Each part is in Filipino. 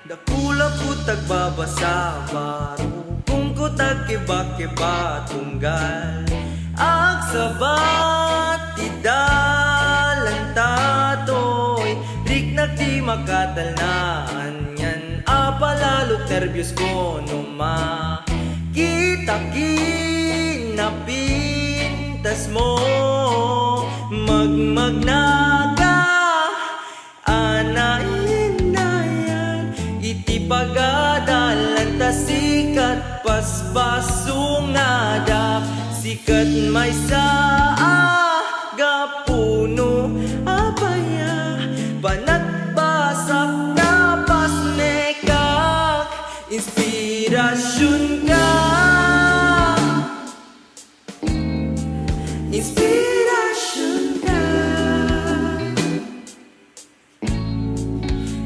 Dakula po tagbabasa baro kung ko tagkiba-kiba tunggal agsabat tidalan tatoy rik nagdi makatalnaan yan apalalo nervyos ko numa kita kinapintas mo magmagnaga anain na yan iti pagadalan ta sikat paspasungadap sikat may saaga puno apaya panagbasak na pasnekak inspirasyon ka inspirasyon ka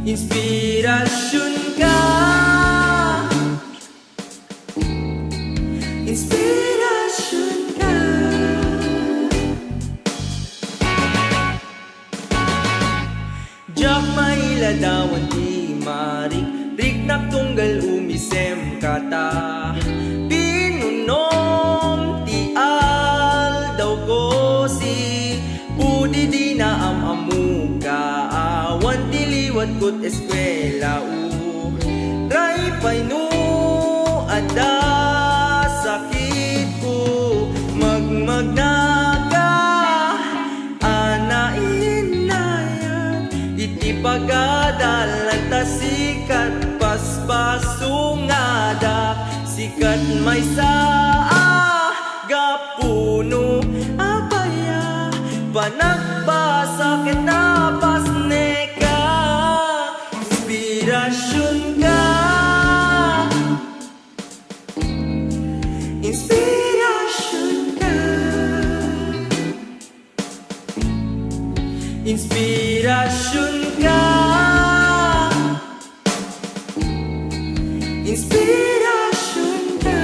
inspirasyon ka inspirasyon ka jak mailadawan ti marik rik naktunggal umisem kata pinunom ti aldaw ko si budi di na amamuka awan ti liwat kot eskwela ray pay no ada sakit ko magmagnaga anain na yan iti pagadalan ta sikat paspasungadap sikat may saaga puno apaya panagbasak na pasneka inspirasyon ka inspirasyon ka inspirasyon ka inspirasyon ka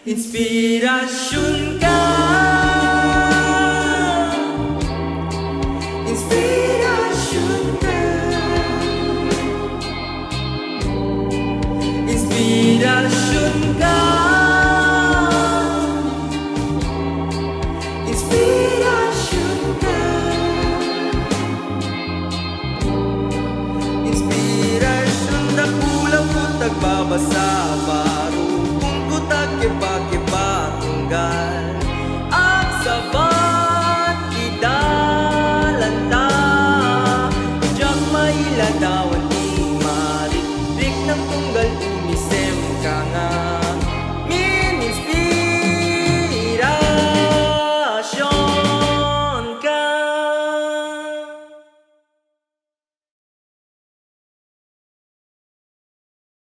inspirasyon